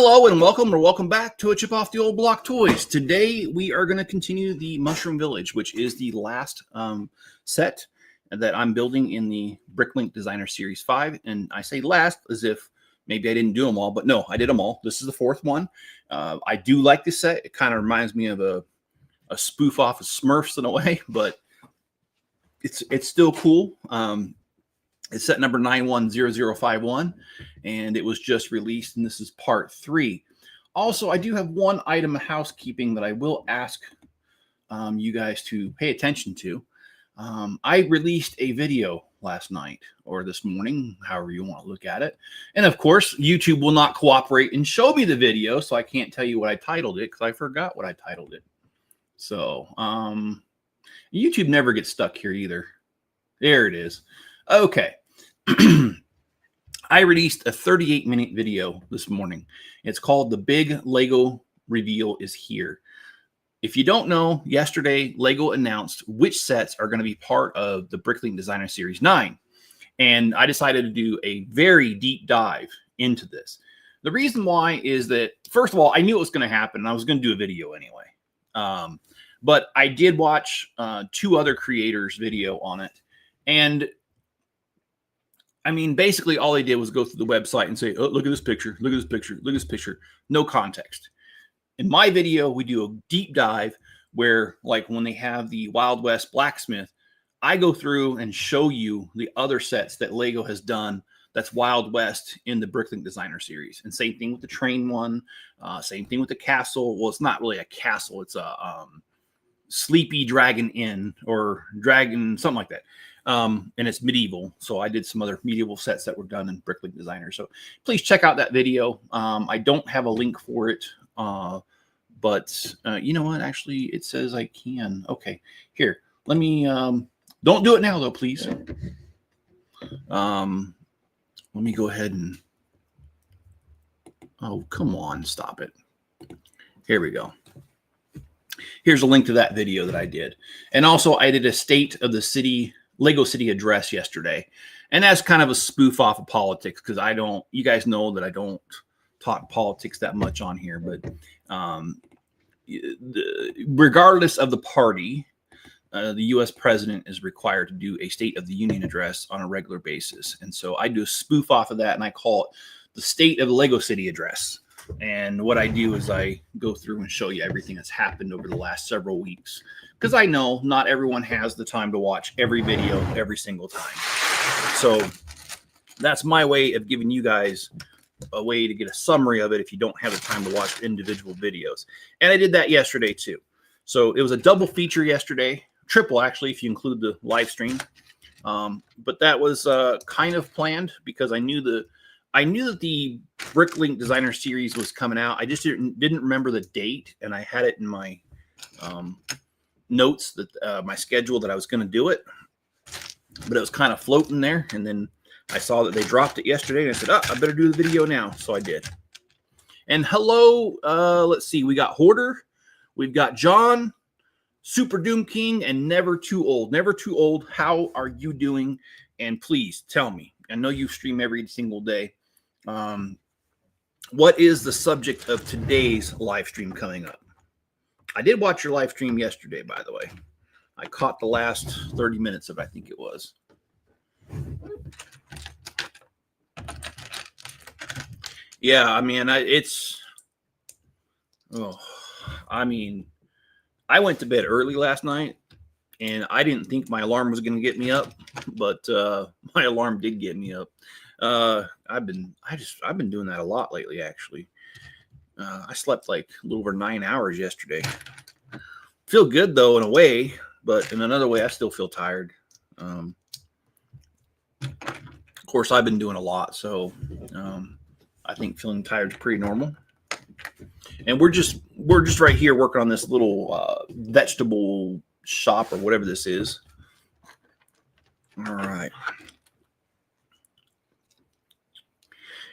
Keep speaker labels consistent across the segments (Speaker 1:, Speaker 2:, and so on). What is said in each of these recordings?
Speaker 1: Hello and welcome or welcome back to A Chip Off the Old Block Toys. Today we are going to continue the Mushroom Village, which is the last set that I'm building in the Bricklink Designer Series 5. And I say last as if maybe I didn't do them all, but no, I did them all. This is the fourth one. I do like this set. It kind of reminds me of a spoof off of Smurfs in a way, but it's still cool. It's set number 910051, and it was just released, and this is part 3. Also, I do have one item of housekeeping that I will ask you guys to pay attention to. I released a video last night or this morning, however you want to look at it. And of course, YouTube will not cooperate and show me the video, so I can't tell you what I titled it because I forgot what I titled it. So, YouTube never gets stuck here either. There it is. Okay. I released a 38-minute video this morning. It's called The Big Lego Reveal is Here. If you don't know, yesterday Lego announced which sets are going to be part of the Bricklink Designer Series 9. And I decided to do a very deep dive into this. The reason why is that, first of all, I knew it was going to happen and I was going to do a video anyway. But I did watch 2 other creators' video on it. And I mean, basically all they did was go through the website and say, oh, look at this picture, look at this picture, look at this picture. No context. In my video, we do a deep dive where, like, when they have the Wild West blacksmith, I go through and show you the other sets that Lego has done that's Wild West in the Bricklink Designer Series. And same thing with the train one, same thing with the castle. Well, it's not really a castle. It's a Sleepy Dragon Inn or Dragon, something like that. And it's medieval. So I did some other medieval sets that were done in Bricklink Designer. So please check out that video. I don't have a link for it. But you know what? Actually, it says I can. Okay, here. Let me, don't do it now though, please. Let me go ahead and, oh, come on, stop it. Here we go. Here's a link to that video that I did. And also I did a State of the City Lego City address yesterday, and that's kind of a spoof off of politics because I don't, you guys know that I don't talk politics that much on here, but regardless of the party, the U.S. president is required to do a State of the Union address on a regular basis, and so I do a spoof off of that, and I call it the State of the Lego City address. And what I do is I go through and show you everything that's happened over the last several weeks. Because I know not everyone has the time to watch every video every single time. So that's my way of giving you guys a way to get a summary of it if you don't have the time to watch individual videos. And I did that yesterday too. So it was a double feature yesterday. Triple, actually, if you include the live stream. But that was kind of planned because I knew that the Bricklink Designer Series was coming out. I just didn't remember the date, and I had it in my notes that my schedule that I was going to do it, but it was kind of floating there. And then I saw that they dropped it yesterday, and I said, oh, I better do the video now. So I did. And hello, let's see, we got Hoarder, we've got John, Super Doom King, and Never Too Old. Never Too Old, how are you doing? And please tell me. I know you stream every single day. What is the subject of today's live stream coming up? I did watch your live stream yesterday, by the way. I caught the last 30 minutes of it, I think it was. Yeah, I mean, I went to bed early last night, and I didn't think my alarm was going to get me up, but my alarm did get me up. I've been doing that a lot lately, actually. I slept like a little over 9 hours yesterday. Feel good though in a way, but in another way, I still feel tired. Of course, I've been doing a lot, so I think feeling tired is pretty normal. And we're just right here working on this little vegetable shop or whatever this is. All right.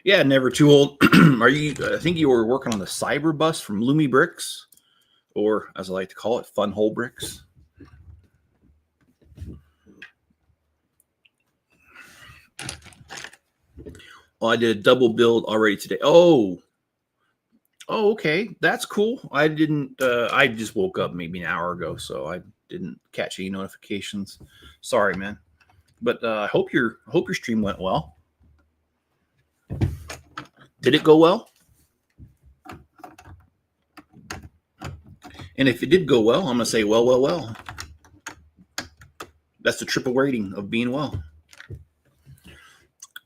Speaker 1: Yeah, Never Too Old. Are you? I think you were working on the Cyber Bus from Loomy Bricks, or as I like to call it, Fun Hole Bricks. Well, I did a double build already today. Oh, Oh, okay. That's cool. I didn't, I just woke up maybe an hour ago, so I didn't catch any notifications. Sorry, man. But I hope your stream went well. Did it go well? And if it did go well, I'm gonna say well. That's the triple rating of being well.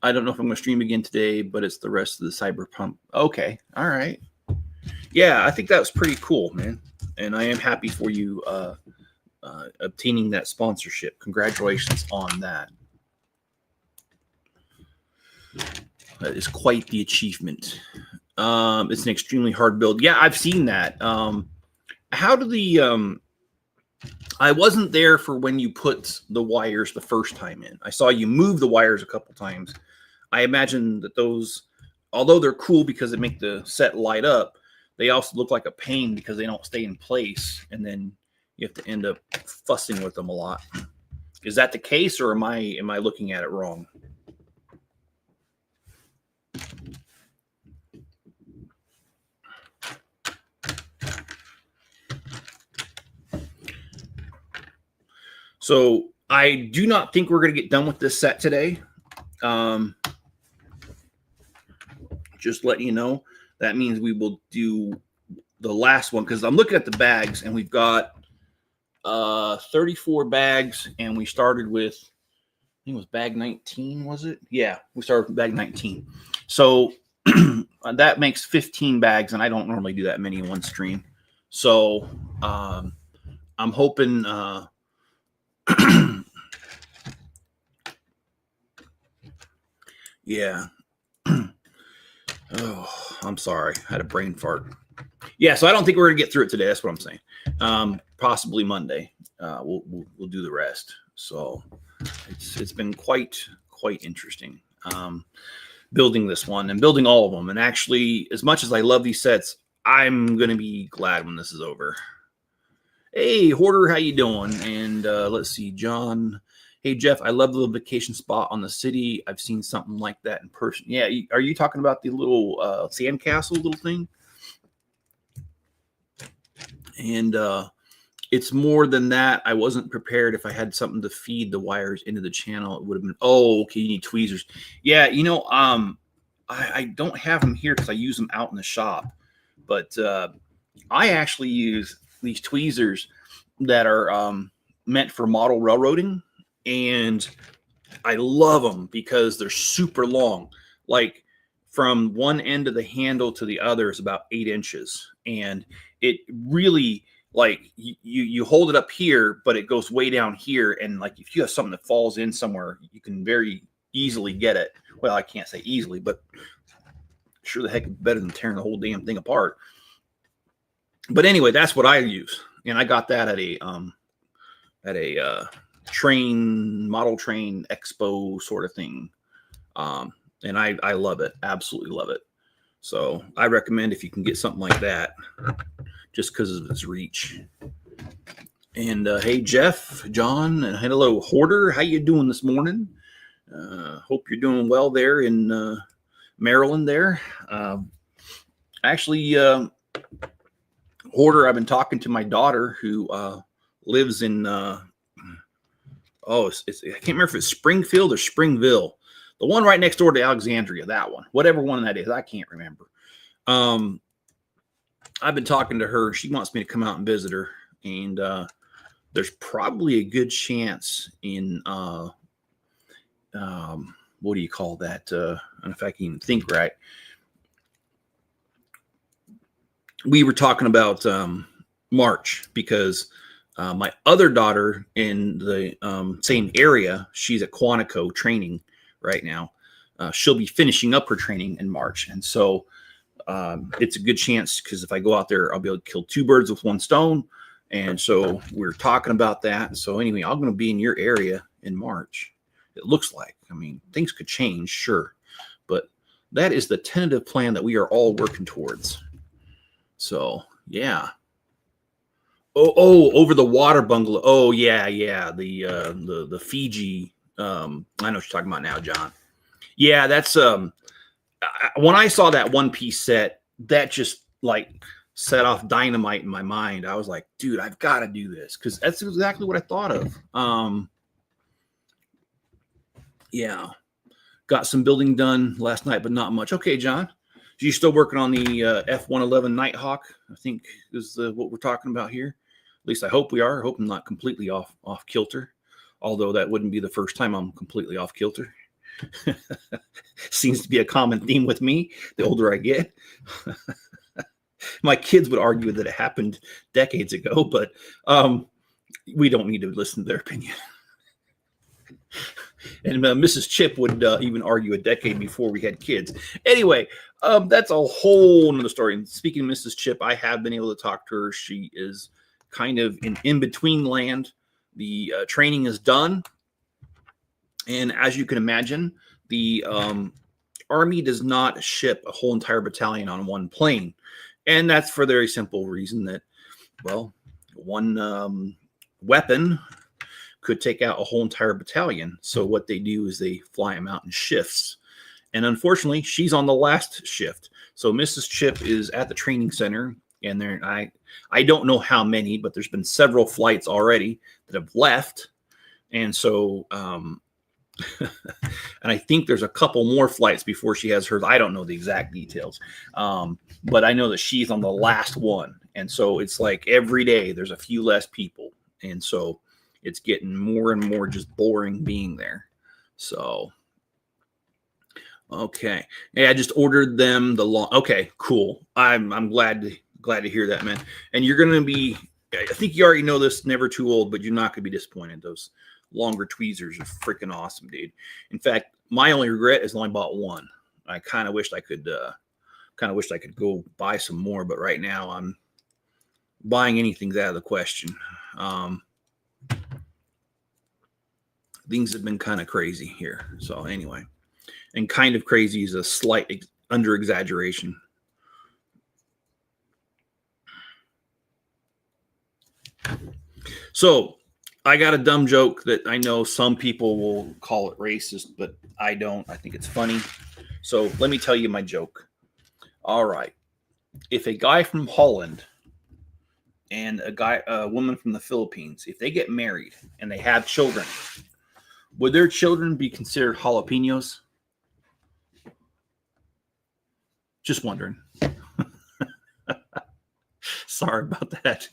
Speaker 1: I don't know if I'm gonna stream again today, but it's the rest of the Cyberpunk. Okay, all right. Yeah, I think that was pretty cool, man. And I am happy for you obtaining that sponsorship. Congratulations on that. That is quite the achievement. It's an extremely hard build. Yeah, I've seen that. How do the I wasn't there for when you put the wires the first time in. I saw you move the wires a couple times. I imagine that those, although they're cool because they make the set light up, they also look like a pain because they don't stay in place, and then you have to end up fussing with them a lot. Is that the case, or am I looking at it wrong? So I do not think we're going to get done with this set today. Just letting you know, that means we will do the last one, because I'm looking at the bags, and we've got 34 bags, and we started with, I think it was bag 19, was it? Yeah, we started with bag 19. So that makes 15 bags, and I don't normally do that many in one stream. So I'm hoping yeah. Oh, I'm sorry. I had a brain fart. Yeah, so I don't think we're gonna get through it today. That's what I'm saying. Possibly Monday. We'll do the rest. So it's been quite interesting building this one and building all of them. And actually, as much as I love these sets, I'm gonna be glad when this is over. Hey, Hoarder, how you doing? And let's see, John. Hey, Jeff, I love the vacation spot on the city. I've seen something like that in person. Yeah, are you talking about the little sandcastle little thing? And it's more than that. I wasn't prepared. If I had something to feed the wires into the channel, it would have been, oh, okay, you need tweezers. Yeah, you know, I don't have them here because I use them out in the shop. But I actually use these tweezers that are meant for model railroading. And I love them because they're super long. Like from one end of the handle to the other is about 8 inches. And it really, like, you hold it up here, but it goes way down here. And like if you have something that falls in somewhere, you can very easily get it. Well, I can't say easily, but sure the heck better than tearing the whole damn thing apart. But anyway, that's what I use. And I got that at a model train expo sort of thing. And I love it. Absolutely love it. So I recommend if you can get something like that, just because of its reach. And hey, Jeff, John, and hello, Hoarder. How you doing this morning? Hope you're doing well there in Maryland there. Actually, Hoarder, I've been talking to my daughter who lives in I can't remember if it's Springfield or Springville. The one right next door to Alexandria, that one. Whatever one that is, I can't remember. I've been talking to her. She wants me to come out and visit her. And there's probably a good chance in, what do you call that? And if I can even think right. We were talking about March because my other daughter in the same area, she's at Quantico training right now. She'll be finishing up her training in March. And so it's a good chance because if I go out there, I'll be able to kill 2 birds with 1 stone. And so we're talking about that. So anyway, I'm going to be in your area in March. It looks like, I mean, things could change, sure. But that is the tentative plan that we are all working towards. So, yeah. Oh, over the water bungalow. Oh, yeah. The Fiji. I know what you're talking about now, John. Yeah, that's when I saw that one piece set, that just like set off dynamite in my mind. I was like, dude, I've got to do this, because that's exactly what I thought of. Yeah, got some building done last night, but not much. Okay, John, are you still working on the F-111 Nighthawk? I think is what we're talking about here. At least I hope we are. I hope I'm not completely off kilter, although that wouldn't be the first time I'm completely off kilter. Seems to be a common theme with me the older I get. My kids would argue that it happened decades ago, but we don't need to listen to their opinion. And Mrs. Chip would even argue a decade before we had kids. Anyway, that's a whole nother story. And speaking of Mrs. Chip, I have been able to talk to her. She is kind of in between land. The training is done. And as you can imagine, the Army does not ship a whole entire battalion on one plane. And that's for the very simple reason that, well, one weapon could take out a whole entire battalion. So what they do is they fly them out in shifts. And unfortunately, she's on the last shift. So Mrs. Chip is at the training center, and there I don't know how many, but there's been several flights already that have left. And so and I think there's a couple more flights before she has hers. I don't know the exact details. But I know that she's on the last one. And so it's like every day there's a few less people. And so it's getting more and more just boring being there. So, okay. Yeah, I just ordered them the long. Okay, cool. I'm glad to hear that, man. And you're going to be, I think you already know this, never too old, but you're not going to be disappointed. Those longer tweezers are freaking awesome, dude. In fact, my only regret is I only bought one. I kind of wished I could go buy some more, but right now I'm buying anything's out of the question. Things have been kind of crazy here. So anyway, and kind of crazy is a slight under exaggeration. So I got a dumb joke that I know some people will call it racist, but I don't. I think it's funny. So let me tell you my joke. All right. If a guy from Holland and a woman from the Philippines, if they get married and they have children, would their children be considered jalapenos? Just wondering. Sorry about that.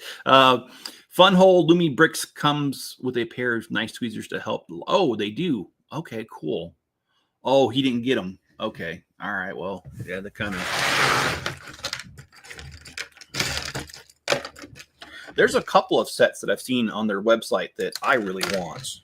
Speaker 1: Fun Hole Lumi Bricks comes with a pair of nice tweezers to help. Oh, they do. Okay, cool. Oh, he didn't get them. Okay. All right. Well, yeah, the kind of. There's a couple of sets that I've seen on their website that I really want.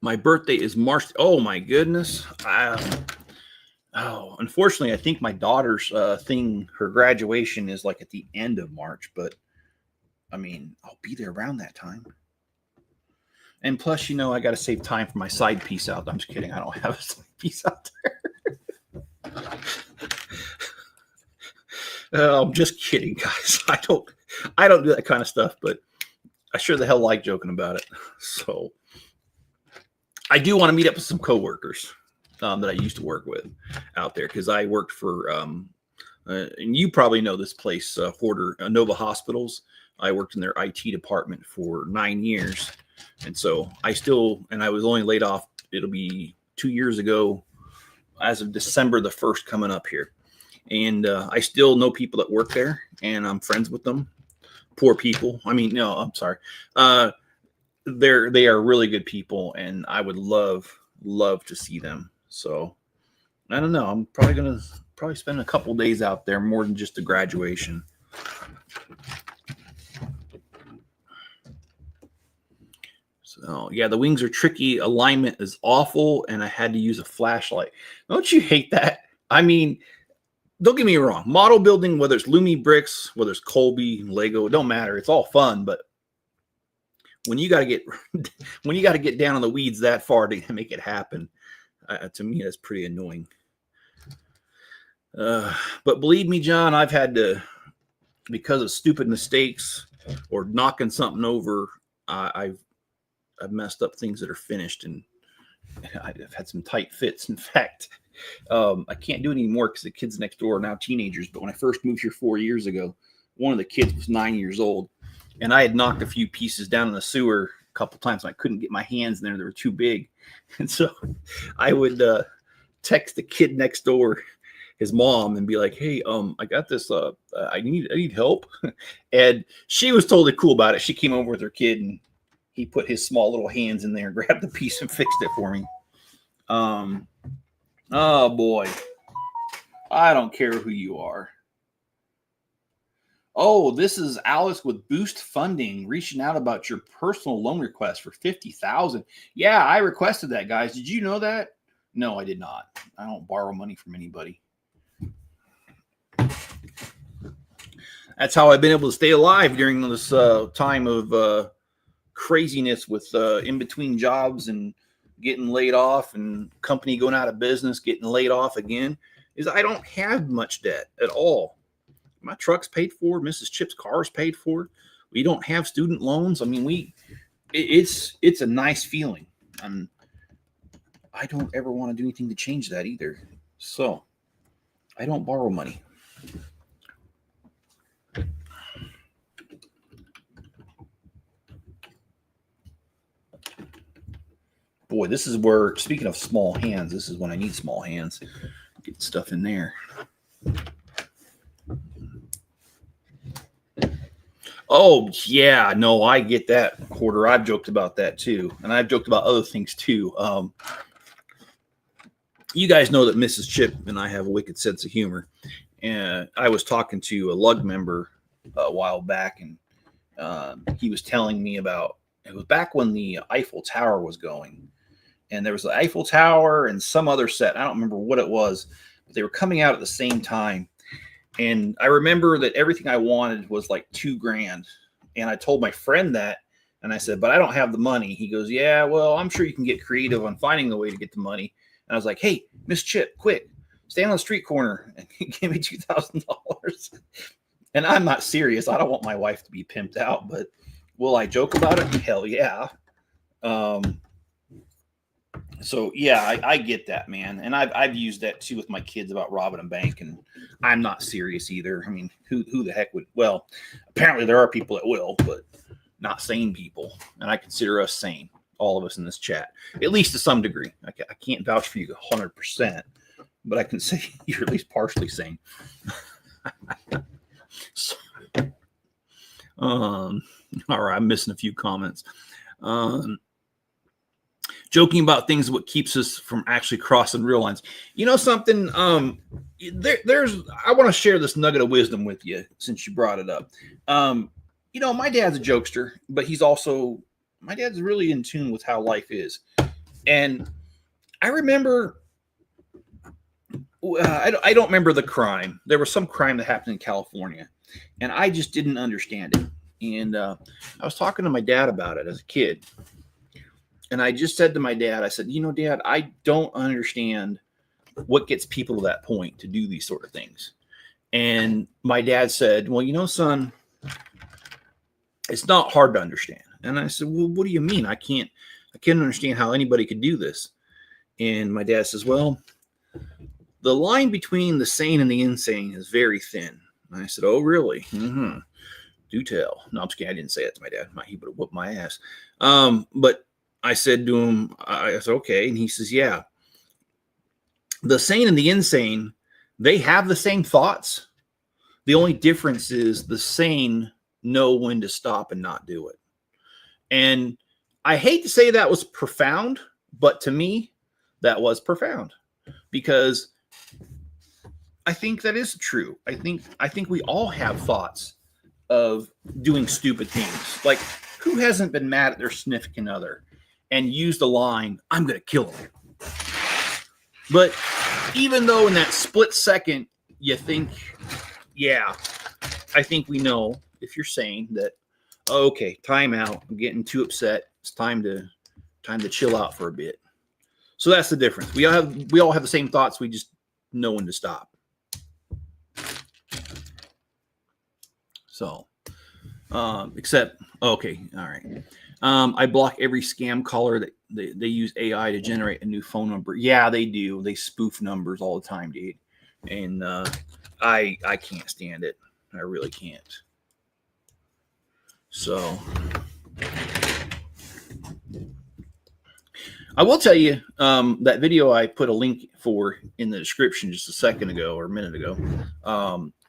Speaker 1: My birthday is March. Oh my goodness. Unfortunately, I think my daughter's her graduation is like at the end of March, but I mean, I'll be there around that time. And plus, I got to save time for my side piece out. I'm just kidding. I don't have a side piece out there. I'm just kidding, guys. I don't do that kind of stuff, but I sure the hell like joking about it. So I do want to meet up with some coworkers that I used to work with out there, because I worked for, and you probably know this place, Horder Nova Hospitals. I worked in their IT department for 9 years. And so I was only laid off. It'll be 2 years ago, as of December the 1st coming up here. And I still know people that work there, and I'm friends with them. Poor people. I mean, no, I'm sorry. They are really good people, and I would love to see them. So I don't know. I'm probably going to spend a couple days out there, more than just a graduation. So yeah, the wings are tricky. Alignment is awful, and I had to use a flashlight. Don't you hate that? I mean, don't get me wrong. Model building, whether it's Lumi bricks, whether it's Colby, Lego, it don't matter. It's all fun, but when you got to get down on the weeds that far to make it happen, to me, that's pretty annoying. But believe me, John, I've had to, because of stupid mistakes or knocking something over, I've messed up things that are finished, and I've had some tight fits. In fact, I can't do it anymore because the kids next door are now teenagers. But when I first moved here 4 years ago, one of the kids was 9 years old, and I had knocked a few pieces down in the sewer a couple times, and I couldn't get my hands in there. They were too big. And so I would text the kid next door, his mom, and be like, hey, I got this, I need help. And she was totally cool about it. She came over with her kid, and he put his small little hands in there, grabbed the piece, and fixed it for me. Oh boy, I don't care who you are. Oh, this is Alice with Boost Funding reaching out about your personal loan request for $50,000. Yeah, I requested that, guys. Did you know that? No, I did not. I don't borrow money from anybody. That's how I've been able to stay alive during this time of craziness with in between jobs and getting laid off and company going out of business, getting laid off again, is I don't have much debt at all. My truck's paid for. Mrs. Chip's car's paid for. We don't have student loans. I mean, it's a nice feeling. And I don't ever want to do anything to change that either. So I don't borrow money. Boy, this is where, speaking of small hands, this is when I need small hands. Get stuff in there. Oh, yeah. No, I get that, Hoarder. I've joked about that too. And I've joked about other things too. You guys know that Mrs. Chip and I have a wicked sense of humor. And I was talking to a lug member a while back, and he was telling me about, it was back when the Eiffel Tower was going. And there was the Eiffel Tower and some other set. I don't remember what it was, but they were coming out at the same time. And I remember that everything I wanted was like $2,000. And I told my friend that, and I said, but I don't have the money. He goes, yeah, well, I'm sure you can get creative on finding the way to get the money. And I was like, hey, Miss Chip, quick, stand on the street corner and give me $2,000. And I'm not serious. I don't want my wife to be pimped out, but will I joke about it? Hell yeah. So yeah, I get that, man. And I've used that too with my kids about robbing a bank, and I'm not serious either. I mean, who the heck would? Well, apparently there are people that will, but not sane people. And I consider us sane, all of us in this chat, at least to some degree. I can't vouch for you 100%, but I can say you're at least partially sane. So, all right, I'm missing a few comments. Joking about things what keeps us from actually crossing real lines. You know something? There's I want to share this nugget of wisdom with you since you brought it up. You know, my dad's a jokester, but my dad's really in tune with how life is. And I remember, I don't remember the crime. There was some crime that happened in California, and I just didn't understand it. And I was talking to my dad about it as a kid. And I just said to my dad, I said, you know, Dad, I don't understand what gets people to that point to do these sort of things. And my dad said, well, you know, son, it's not hard to understand. And I said, well, what do you mean? I can't understand how anybody could do this. And my dad says, well, the line between the sane and the insane is very thin. And I said, oh, really? Mm-hmm. Do tell. No, I'm just kidding. I didn't say that to my dad. He would have whooped my ass. But I said to him, I said, okay. And he says, yeah, the sane and the insane, they have the same thoughts. The only difference is the sane know when to stop and not do it. And I hate to say that was profound, but to me, that was profound, because I think that is true. I think we all have thoughts of doing stupid things. Like, who hasn't been mad at their significant other and used the line, I'm going to kill him? But even though in that split second you think, yeah, I think we know, if you're saying that, okay, time out, I'm getting too upset, it's time to chill out for a bit. So that's the difference. We all have the same thoughts, we just know when to stop. So, except, okay, all right. I block every scam caller that they use AI to generate a new phone number. Yeah, they do. They spoof numbers all the time, dude. And I can't stand it. I really can't. So I will tell you that video I put a link for in the description just a second ago or a minute ago.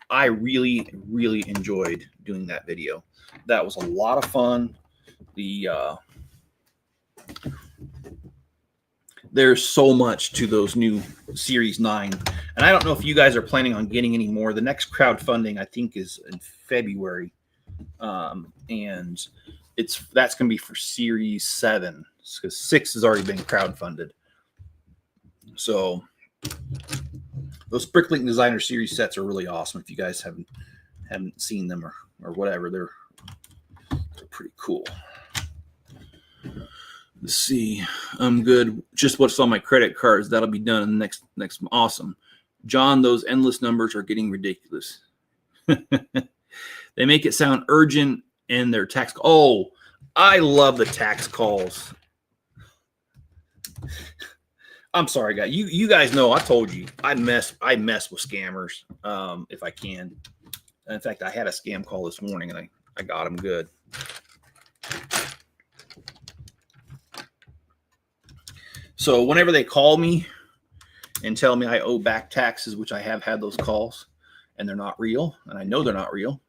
Speaker 1: I really, really enjoyed doing that video. That was a lot of fun. There's so much to those new Series 9. And I don't know if you guys are planning on getting any more. The next crowdfunding, I think, is in February. And that's going to be for Series 7 because 6 has already been crowdfunded. So those Bricklink Designer Series sets are really awesome. If you guys haven't seen them or whatever, they're pretty cool. Let's see. I'm good. Just what's on my credit cards. That'll be done in the next. Awesome. John, those endless numbers are getting ridiculous. They make it sound urgent and their tax. Oh, I love the tax calls. I'm sorry, guys. You guys know I told you I mess with scammers if I can. In fact, I had a scam call this morning and I got them good. So whenever they call me and tell me I owe back taxes, which I have had those calls, and they're not real, and I know they're not real,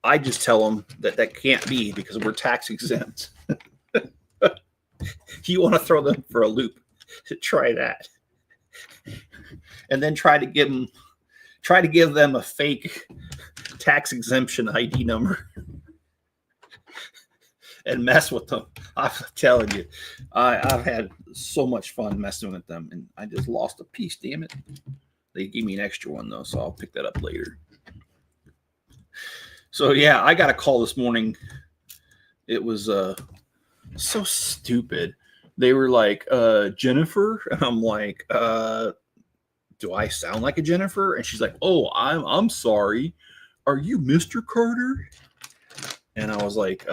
Speaker 1: I just tell them that can't be because we're tax exempt. You want to throw them for a loop? Try that, and then try to give them a fake tax exemption ID number and mess with them. I'm telling you, I've had so much fun messing with them, and I just lost a piece. Damn it! They gave me an extra one though, so I'll pick that up later. So yeah, I got a call this morning. It was so stupid. They were like, Jennifer, and I'm like, do I sound like a Jennifer? And she's like, oh, I'm sorry. Are you Mr. Carter? And I was like,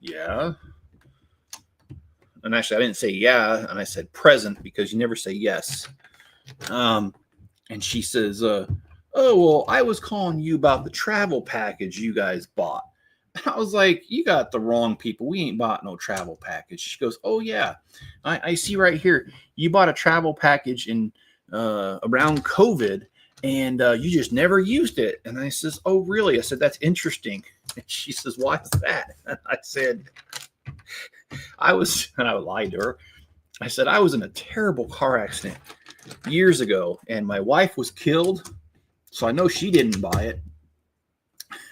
Speaker 1: yeah. And actually, I didn't say yeah, and I said present because you never say yes. And she says, oh, well, I was calling you about the travel package you guys bought. I was like, you got the wrong people. We ain't bought no travel package. She goes, oh, yeah. I see right here. You bought a travel package in around COVID, and you just never used it. And I says, oh, really? I said, that's interesting. And she says, why is that? And I said, and I lied to her. I said, I was in a terrible car accident years ago, and my wife was killed, so I know she didn't buy it.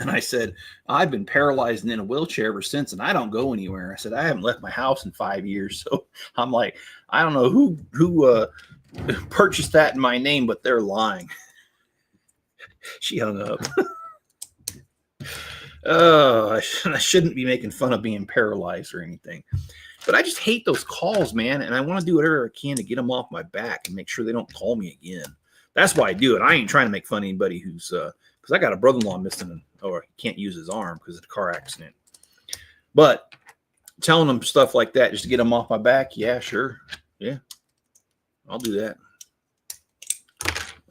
Speaker 1: And I said, I've been paralyzed and in a wheelchair ever since, and I don't go anywhere. I said, I haven't left my house in 5 years. So I'm like, I don't know who purchased that in my name, but they're lying. She hung up. Oh, I shouldn't be making fun of being paralyzed or anything. But I just hate those calls, man. And I want to do whatever I can to get them off my back and make sure they don't call me again. That's why I do it. I ain't trying to make fun of anybody who's, because I got a brother-in-law missing, or he can't use his arm because of a car accident. But telling them stuff like that just to get them off my back, yeah, sure. Yeah, I'll do that.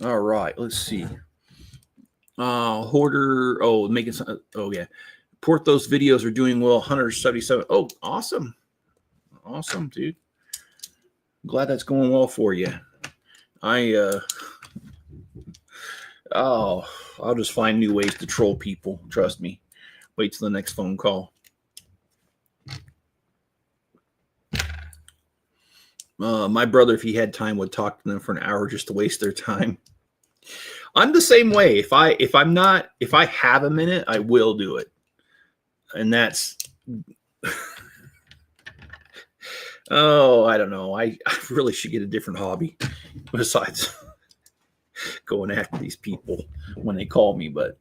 Speaker 1: All right, let's see. Hoarder, making some, yeah. Port those videos are doing well, 177. Oh, awesome. Awesome, dude. I'm glad that's going well for you. I'll just find new ways to troll people. Trust me. Wait till the next phone call. My brother, if he had time, would talk to them for an hour just to waste their time. I'm the same way. If I have a minute, I will do it. And that's, I don't know. I really should get a different hobby besides going after these people when they call me. But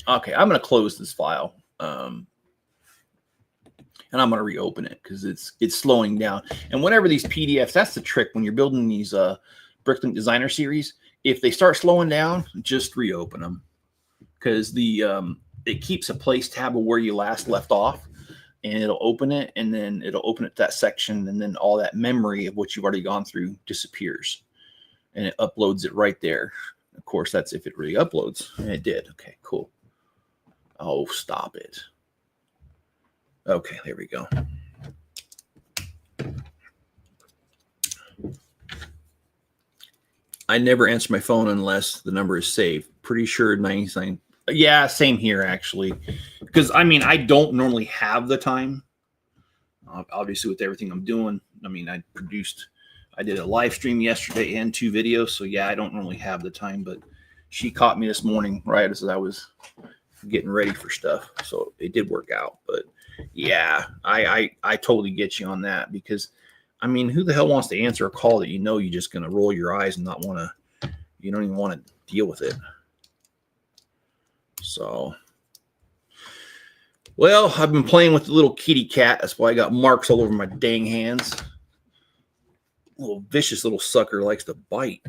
Speaker 1: okay, I'm going to close this file. And I'm going to reopen it because it's slowing down. And whenever these PDFs, that's the trick when you're building these Bricklink Designer Series. If they start slowing down, just reopen them because the it keeps a place tab of where you last left off, and it'll open it, and then it'll open it to that section, and then all that memory of what you've already gone through disappears, and it uploads it right there. Of course, that's if it really uploads, and it did. Okay, cool. Oh, stop it. Okay, there we go. I never answer my phone unless the number is saved. Pretty sure 99. Yeah, same here, actually. Because, I mean, I don't normally have the time. Obviously, with everything I'm doing. I mean, I did a live stream yesterday and 2 videos. So, yeah, I don't normally have the time. But she caught me this morning right as I was getting ready for stuff. So, it did work out. But, yeah, I totally get you on that. Because, I mean, who the hell wants to answer a call that you know you're just going to roll your eyes and not want to, you don't even want to deal with it. So, well, I've been playing with the little kitty cat. That's why I got marks all over my dang hands. Little vicious little sucker likes to bite.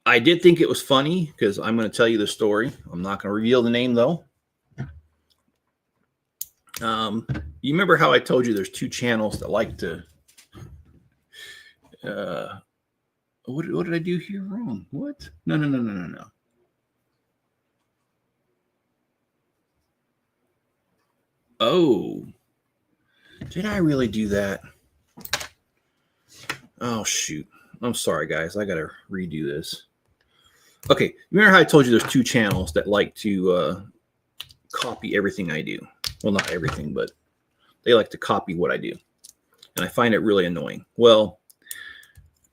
Speaker 1: I did think it was funny because I'm going to tell you the story. I'm not going to reveal the name, though. You remember how I told you there's 2 channels that like to... what did I do here wrong? What? No. Oh. Did I really do that? Oh, shoot. I'm sorry, guys. I got to redo this. Okay, remember how I told you there's 2 channels that like to copy everything I do? Well, not everything, but they like to copy what I do. And I find it really annoying. Well,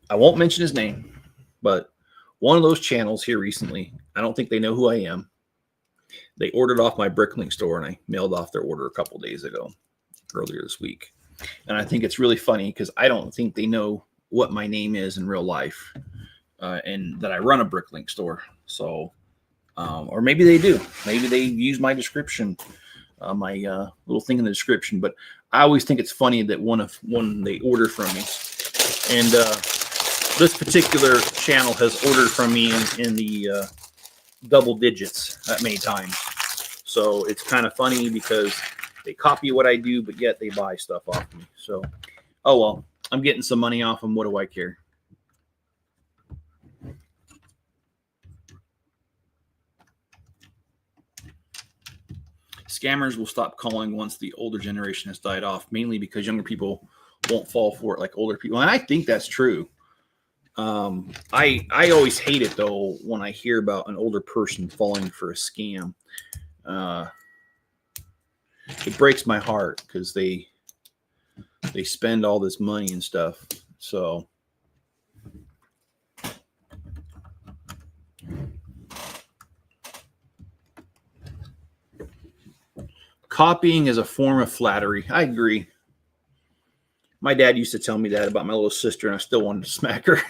Speaker 1: I won't mention his name, but one of those channels here recently, I don't think they know who I am. They ordered off my Bricklink store, and I mailed off their order a couple days ago, earlier this week. And I think it's really funny because I don't think they know what my name is in real life. And that I run a Bricklink store. So, or maybe they do. Maybe they use my description, my little thing in the description. But I always think it's funny that one they order from me. And this particular channel has ordered from me in the double digits that many times. So it's kind of funny because they copy what I do, but yet they buy stuff off me. So, oh well, I'm getting some money off them. What do I care? Scammers will stop calling once the older generation has died off, mainly because younger people won't fall for it like older people. And I think that's true. I always hate it, though, when I hear about an older person falling for a scam. It breaks my heart because they spend all this money and stuff. So... copying is a form of flattery. I agree. My dad used to tell me that about my little sister, and I still wanted to smack her.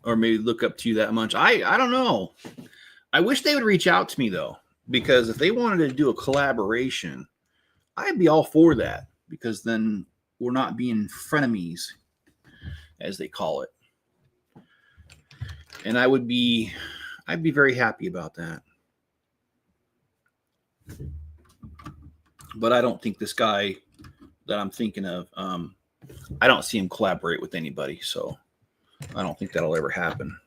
Speaker 1: Or maybe look up to you that much. I don't know. I wish they would reach out to me, though. Because if they wanted to do a collaboration, I'd be all for that. Because then we're not being frenemies, as they call it. And I'd be very happy about that. But I don't think this guy that I'm thinking of, I don't see him collaborate with anybody. So I don't think that'll ever happen.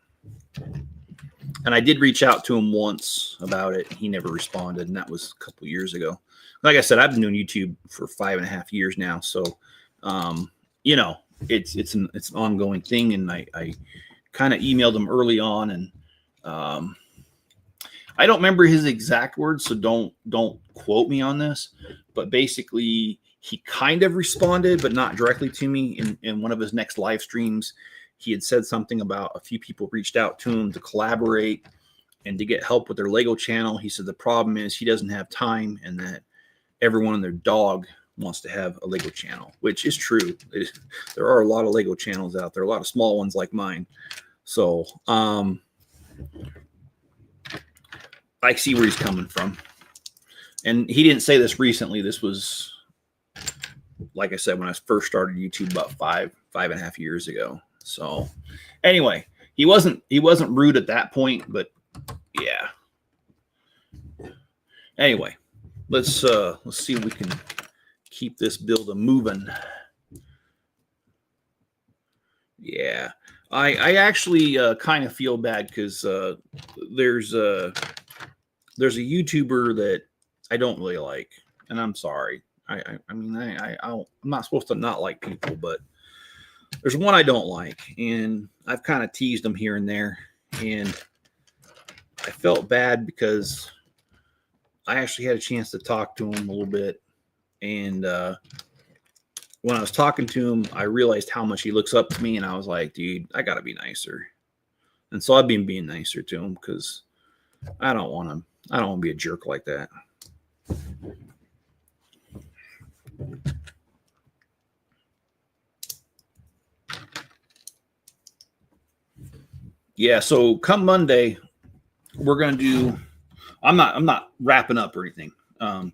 Speaker 1: And I did reach out to him once about it. He never responded, and that was a couple years ago. Like I said, I've been doing YouTube for 5.5 years now, so you know, it's an ongoing thing. And I kind of emailed him early on, and I don't remember his exact words, so don't quote me on this. But basically, he kind of responded, but not directly to me. In one of his next live streams, he had said something about a few people reached out to him to collaborate and to get help with their Lego channel. He said the problem is he doesn't have time, and that everyone and their dog wants to have a Lego channel, which is true. There are a lot of Lego channels out there, a lot of small ones like mine. So I see where he's coming from. And he didn't say this recently. This was, like I said, when I first started YouTube about five and a half years ago. So anyway, he wasn't rude at that point, but yeah. Anyway, let's see if we can keep this build a moving. Yeah, I actually kind of feel bad because there's a YouTuber that I don't really like, and I'm sorry. I'm not supposed to not like people, but there's one I don't like, and I've kind of teased him here and there, and I felt bad because I actually had a chance to talk to him a little bit, and when I was talking to him, I realized how much he looks up to me, and I was like, dude, I gotta be nicer. And so I've been being nicer to him because I don't want to be a jerk like that. Yeah, so come Monday, we're gonna do. I'm not wrapping up or anything. I'm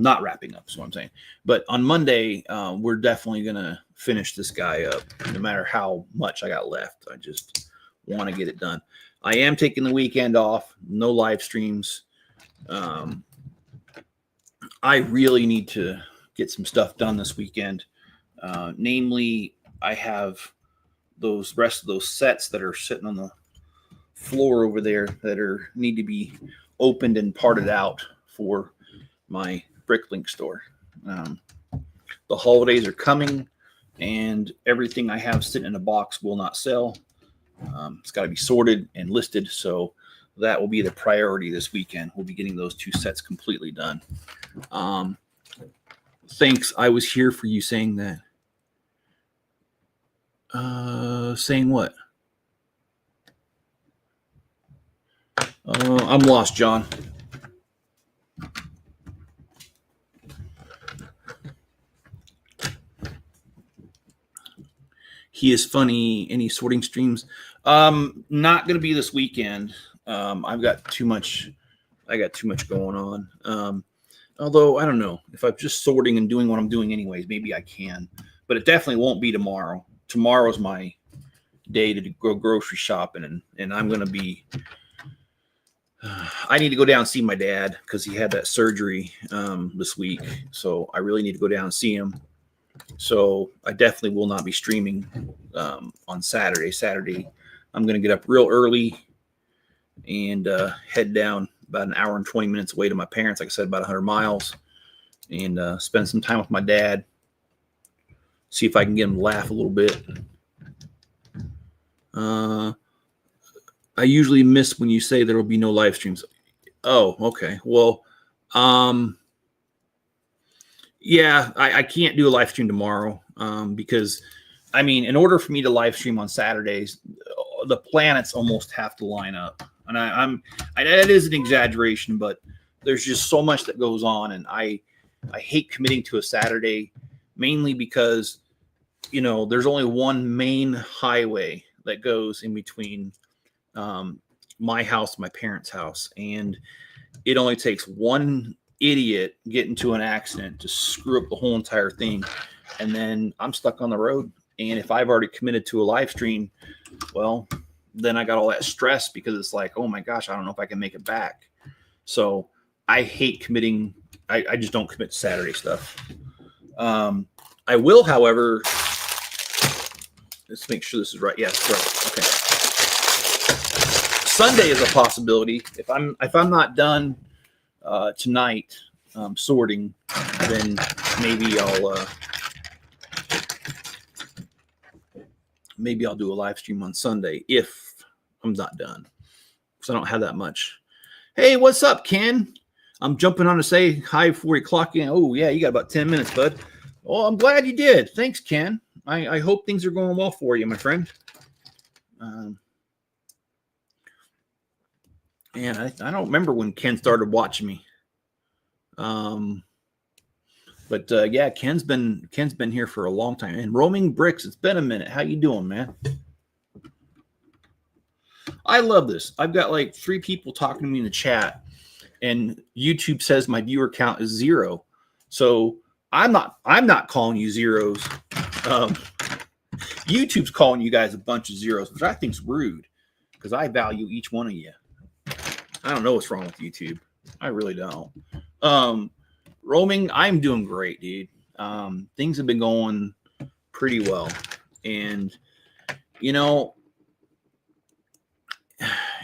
Speaker 1: not wrapping up, is what I'm saying. But on Monday, we're definitely gonna finish this guy up, no matter how much I got left. I just want to get it done. I am taking the weekend off. No live streams. I really need to get some stuff done this weekend. Namely, I have those rest of those sets that are sitting on the floor over there that need to be opened and parted out for my Bricklink store. The holidays are coming, and everything I have sitting in a box will not sell. It's got to be sorted and listed, so that will be the priority this weekend. We'll be getting those two sets completely done. Thanks. I was here for you saying that. Saying what? I'm lost, John. He is funny. Any sorting streams? Not going to be this weekend. I got too much going on. Although I don't know if I'm just sorting and doing what I'm doing anyways, maybe I can, but it definitely won't be tomorrow. Tomorrow's my day to go grocery shopping, and I'm going to be, I need to go down and see my dad because he had that surgery this week. So I really need to go down and see him. So I definitely will not be streaming on Saturday. Saturday, I'm going to get up real early and head down about an hour and 20 minutes away to my parents. Like I said, about 100 miles, and spend some time with my dad. See if I can get him to laugh a little bit. I usually miss when you say there will be no live streams. Oh, okay. Well, yeah, I can't do a live stream tomorrow because, I mean, in order for me to live stream on Saturdays, the planets almost have to line up. And that is an exaggeration, but there's just so much that goes on, and I hate committing to a Saturday, mainly because, you know, there's only one main highway that goes in between my house and my parents' house, and it only takes one idiot get into an accident to screw up the whole entire thing, and then I'm stuck on the road. And if I've already committed to a live stream, well, then I got all that stress because it's like, oh my gosh, I don't know if I can make it back. So I hate committing. I just don't commit to Saturday stuff. I will, however, let's make sure this is right. Yes, right. Okay. Sunday is a possibility. If I'm not done tonight sorting, then maybe I'll do a live stream on Sunday if I'm not done, because I don't have that much. Hey, what's up, Ken? I'm jumping on to say hi before you clock in. Oh, yeah, you got about 10 minutes, bud. Well, I'm glad you did. Thanks, Ken. I hope things are going well for you, my friend. And I don't remember when Ken started watching me. But yeah, Ken's been here for a long time. And Roaming Bricks, it's been a minute. How you doing, man? I love this. I've got like 3 people talking to me in the chat, and YouTube says my viewer count is 0. So I'm not calling you zeros. YouTube's calling you guys a bunch of zeros, which I think's rude because I value each one of you. I don't know what's wrong with YouTube. I really don't. Roaming, I'm doing great, dude. Things have been going pretty well. And, you know,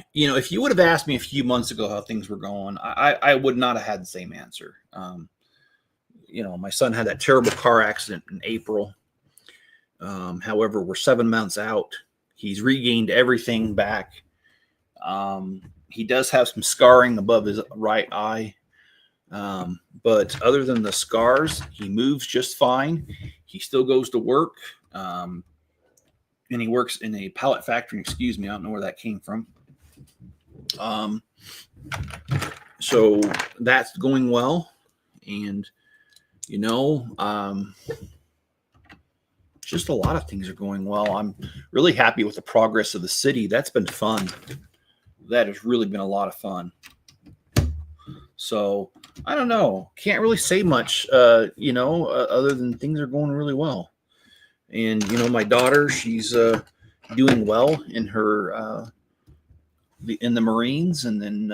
Speaker 1: if you would have asked me a few months ago how things were going, I would not have had the same answer. My son had that terrible car accident in April. However, we're 7 months out. He's regained everything back. He does have some scarring above his right eye. But other than the scars, he moves just fine. He still goes to work. And he works in a pallet factory. Excuse me. I don't know where that came from. So that's going well. And, just a lot of things are going well. I'm really happy with the progress of the city. That's been fun. That has really been a lot of fun. So I don't know. Can't really say much, other than things are going really well. And, my daughter, she's doing well in her in the Marines. And then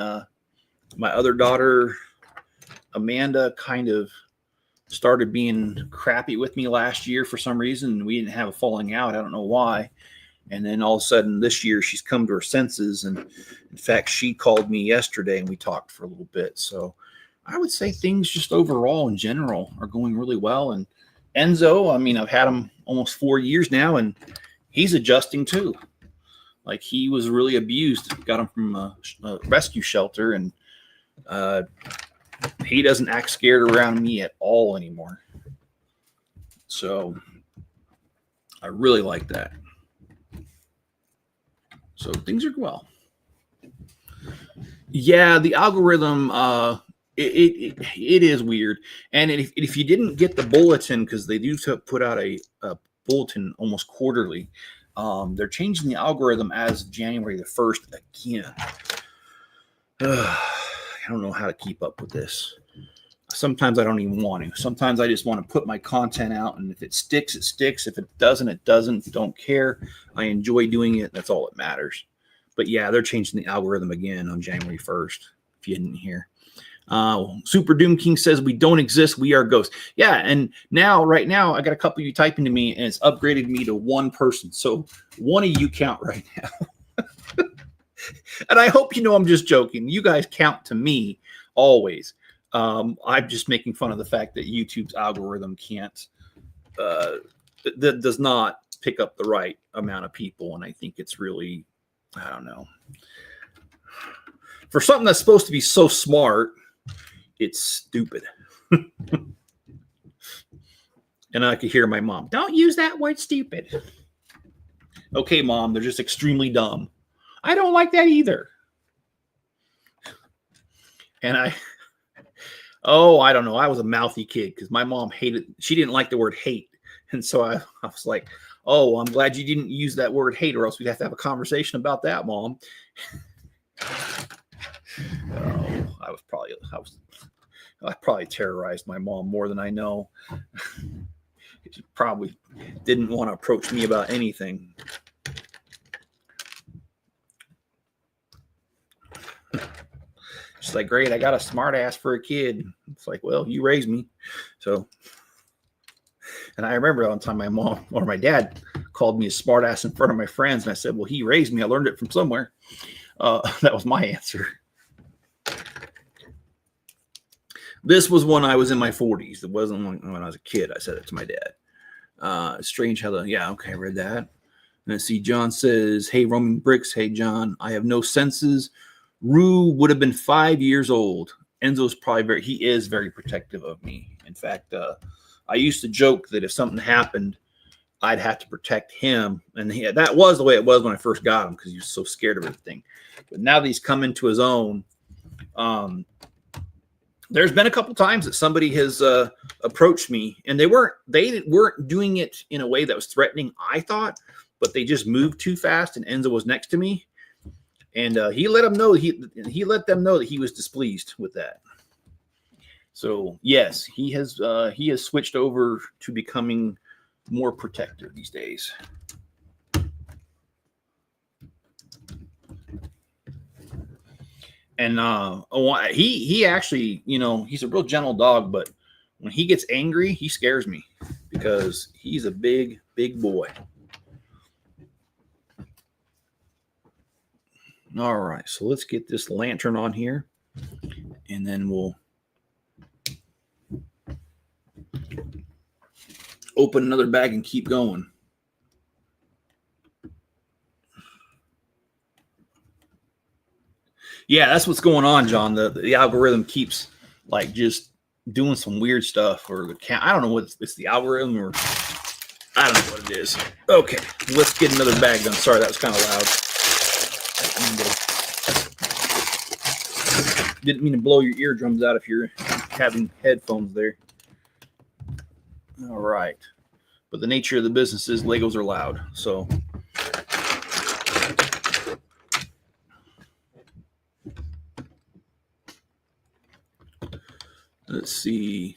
Speaker 1: my other daughter, Amanda, kind of started being crappy with me last year for some reason. We didn't have a falling out. I don't know why. And then all of a sudden this year she's come to her senses. And in fact, she called me yesterday and we talked for a little bit. So I would say things just overall in general are going really well. And Enzo, I've had him almost 4 years now, and he's adjusting too. Like, he was really abused, got him from a rescue shelter, and he doesn't act scared around me at all anymore. So I really like that. So things are well. Yeah, the algorithm, it is weird. And if you didn't get the bulletin, because they do put out a bulletin almost quarterly, they're changing the algorithm as of January the 1st again. I don't know how to keep up with this. Sometimes I don't even want to. Sometimes I just want to put my content out, and if it sticks, it sticks. If it doesn't, it doesn't. Don't care. I enjoy doing it. That's all that matters. But yeah, they're changing the algorithm again on January 1st, if you didn't hear. Super Doom King says, we don't exist. We are ghosts. Yeah, and right now, I got a couple of you typing to me, and it's upgraded me to 1 person. So one of you count right now. And I hope I'm just joking. You guys count to me always. I'm just making fun of the fact that YouTube's algorithm can't, that does not pick up the right amount of people. And I think it's really, I don't know. For something that's supposed to be so smart, it's stupid. And I could hear my mom, don't use that word stupid. Okay, Mom, they're just extremely dumb. I don't like that either. And I don't know. I was a mouthy kid because my mom she didn't like the word hate. And so I was like, oh, I'm glad you didn't use that word hate, or else we'd have to have a conversation about that, Mom. I probably terrorized my mom more than I know. She probably didn't want to approach me about anything. She's like, great, I got a smart ass for a kid. It's like, well, you raised me. So, and I remember one time my mom or my dad called me a smart ass in front of my friends. And I said, well, he raised me. I learned it from somewhere. That was my answer. This was when I was in my 40s. It wasn't when I was a kid. I said it to my dad. Strange how I read that. And let's see, John says, hey, Roaming Bricks. Hey, John, I have no senses. Rue would have been 5 years old. Enzo's probably he is very protective of me. In fact, I used to joke that if something happened, I'd have to protect him. And that was the way it was when I first got him, because he was so scared of everything. But now that he's come into his own, there's been a couple times that somebody has approached me, and they weren't doing it in a way that was threatening, I thought, but they just moved too fast, and Enzo was next to me, and he let them know that he was displeased with that. So yes, he has switched over to becoming more protective these days. And he actually, he's a real gentle dog, but when he gets angry, he scares me because he's a big, big boy. All right, so let's get this lantern on here, and then we'll open another bag and keep going. Yeah, that's what's going on, John. The algorithm keeps like just doing some weird stuff, or I don't know what it's the algorithm, or I don't know what it is. Okay, let's get another bag done. Sorry, that was kind of loud. Didn't mean to blow your eardrums out if you're having headphones there. All right, but the nature of the business is Legos are loud, so. Let's see.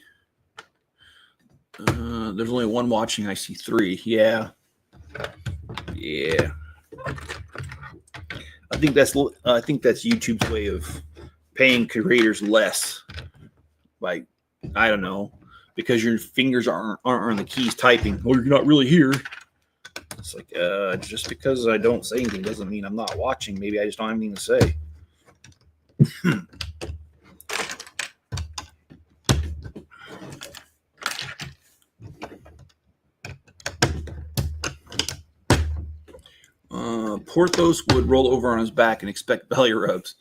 Speaker 1: There's only one watching. I see 3. Yeah. I think that's YouTube's way of paying creators less. Like, I don't know, because your fingers aren't on the keys typing. Well, you're not really here. It's like, just because I don't say anything doesn't mean I'm not watching. Maybe I just don't have anything to say. Porthos would roll over on his back and expect belly rubs.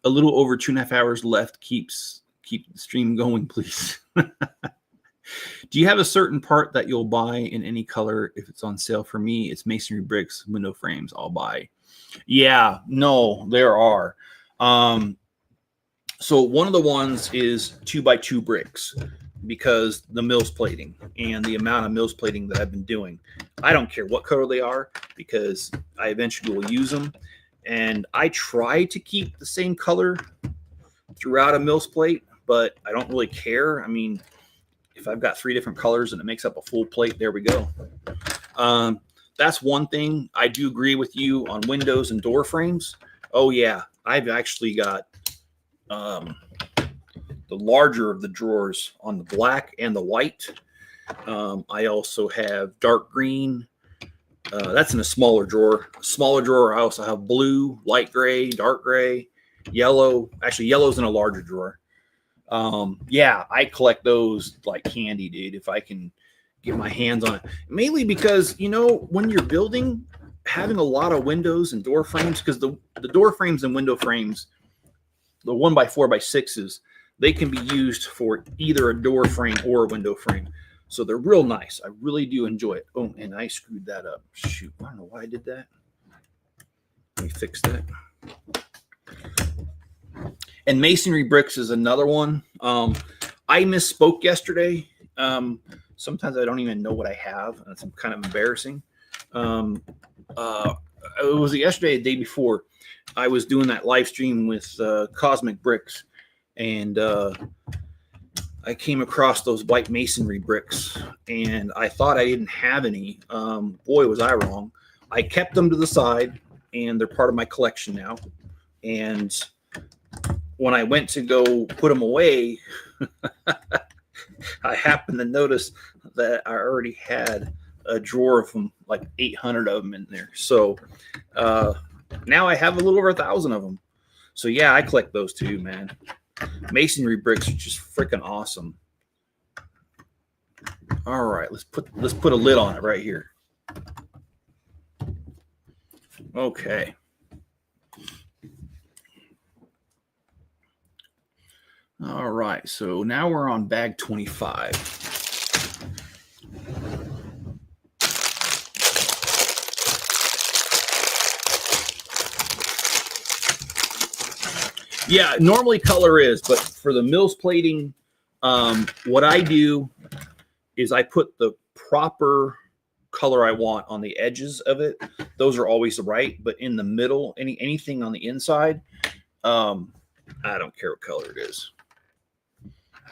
Speaker 1: A little over 2.5 hours left. Keep the stream going, please. Do you have a certain part that you'll buy in any color if it's on sale? For me, it's masonry bricks, window frames. I'll buy. Yeah, no, there are. So one of the ones is 2x2 bricks, because the Mills plating and the amount of Mills plating that I've been doing. I don't care what color they are, because I eventually will use them. And I try to keep the same color throughout a Mills plate, but I don't really care. I mean, if I've got 3 different colors and it makes up a full plate, there we go. That's one thing. I do agree with you on windows and door frames. Oh yeah, I've actually got the larger of the drawers on the black and the white. I also have dark green. That's in a smaller drawer. Smaller drawer, I also have blue, light gray, dark gray, yellow. Actually, yellow's in a larger drawer. Yeah, I collect those like candy, dude, if I can get my hands on it. Mainly because, when you're building, having a lot of windows and door frames, because the door frames and window frames, the 1x4x6s, they can be used for either a door frame or a window frame. So they're real nice. I really do enjoy it. Oh, and I screwed that up. Shoot, I don't know why I did that. Let me fix that. And masonry bricks is another one. I misspoke yesterday. Sometimes I don't even know what I have. That's kind of embarrassing. It was yesterday, the day before. I was doing that live stream with Cosmic Bricks, and I came across those white masonry bricks, and I thought I didn't have any. Boy, was I wrong. I kept them to the side, and they're part of my collection now. And when I went to go put them away, I happened to notice that I already had a drawer of them, like 800 of them in there. So now I have a little over 1,000 of them. So yeah, I collect those too, man. Masonry bricks are just freaking awesome. All right, let's put a lid on it right here. Okay. All right, so now we're on bag 25. Yeah, normally color is, but for the Mills plating, what I do is I put the proper color I want on the edges of it. Those are always right, but in the middle, anything on the inside, I don't care what color it is.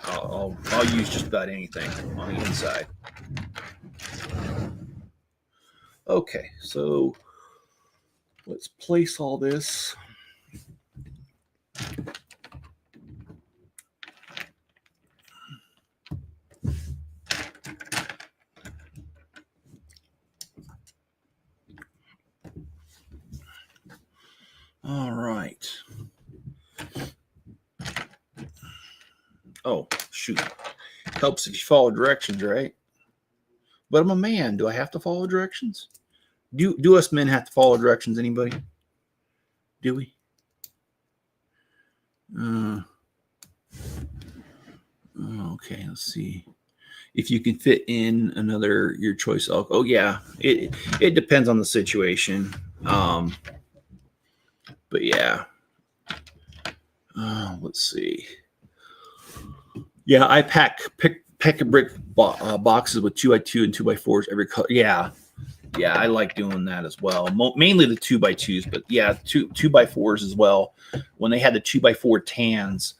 Speaker 1: I'll use just about anything on the inside. Okay, so let's place all this. All right. Oh, shoot. Helps if you follow directions, right? But I'm a man. Do I have to follow directions? Do us men have to follow directions? Anybody? Do we? Okay, let's see. If you can fit in another your choice. Oh yeah, it depends on the situation. But yeah. Let's see. Yeah, I pack a brick boxes with 2x2 and 2x4s every color. Yeah, I like doing that as well. Mainly the 2x2s, but yeah, 2x4s as well. When they had the 2x4 tans,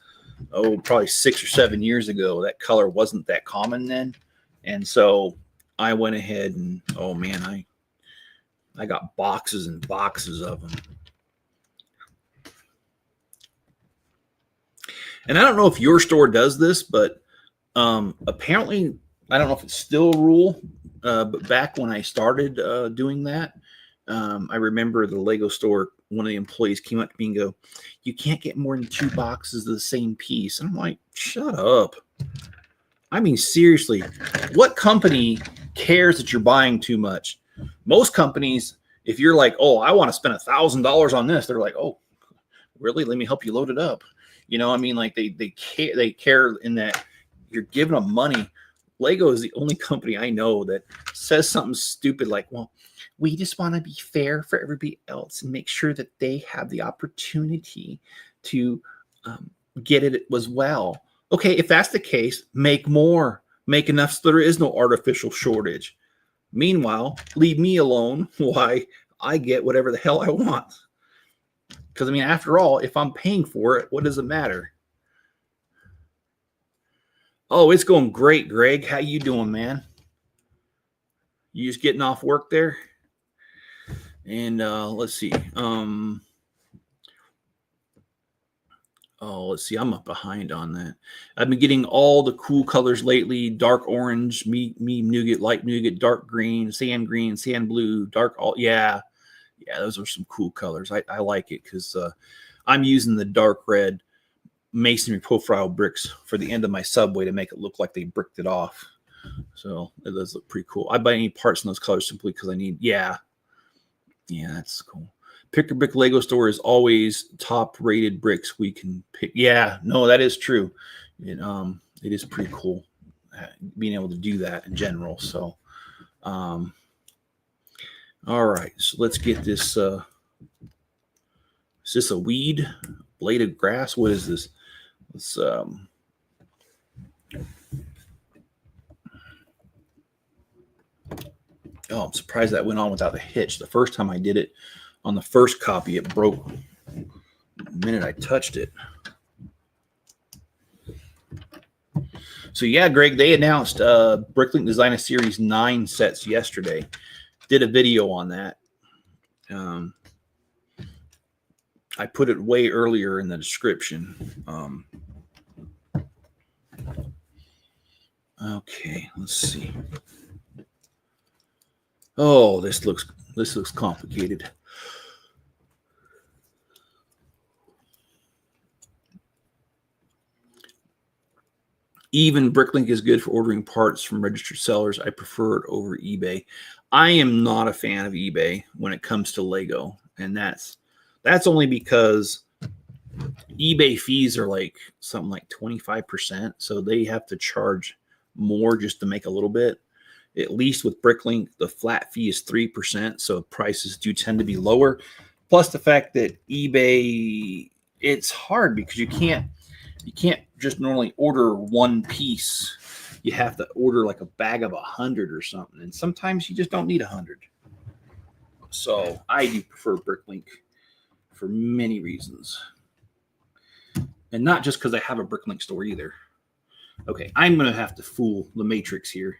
Speaker 1: probably 6 or 7 years ago, that color wasn't that common then, and so I went ahead and oh man, I got boxes and boxes of them. And I don't know if your store does this, but apparently, I don't know if it's still a rule, but back when I started doing that, I remember the Lego store, one of the employees came up to me and go, "You can't get more than 2 boxes of the same piece." And I'm like, shut up. I mean, seriously, what company cares that you're buying too much? Most companies, if you're like, "Oh, I want to spend $1,000 on this," they're like, "Oh, really? Let me help you load it up." You know, I mean, like they care in that you're giving them money. Lego is the only company I know that says something stupid like, "Well, we just want to be fair for everybody else and make sure that they have the opportunity to get it as well." Okay, if that's the case, make more, make enough so there is no artificial shortage. Meanwhile, leave me alone while I get whatever the hell I want. Because, I mean, after all, if I'm paying for it, what does it matter? Oh, it's going great, Greg. How you doing, man? You just getting off work there? And let's see. Let's see. I'm up behind on that. I've been getting all the cool colors lately: dark orange, medium nougat, light nougat, dark green, sand blue, dark all. Yeah, those are some cool colors. I like it because I'm using the dark red masonry profile bricks for the end of my subway to make it look like they bricked it off. So it does look pretty cool. I buy any parts in those colors simply because I need. Yeah, that's cool. Pick a Brick Lego store is always top rated bricks we can pick. Yeah, no, that is true. It is pretty cool being able to do that in general. So, all right, so let's get this. Is this a weed? Blade of grass? What is this? Let's I'm surprised that went on without a hitch. The first time I did it on the first copy, it broke the minute I touched it. So yeah, Greg, they announced Bricklink Designer Series 9 sets yesterday. Did a video on that. I put it way earlier in the description. Okay, let's see. Oh, this looks complicated. Even Bricklink is good for ordering parts from registered sellers. I prefer it over eBay. I am not a fan of eBay when it comes to Lego, and that's only because eBay fees are like something like 25%, so they have to charge more just to make a little bit. At least with Bricklink, the flat fee is 3%, so prices do tend to be lower. Plus the fact that eBay it's hard because you can't just normally order one piece. You have to order like a bag of 100 or something, and sometimes you just don't need 100. So I do prefer Bricklink for many reasons, and not just because I have a Bricklink store either. Okay, I'm going to have to fool the matrix here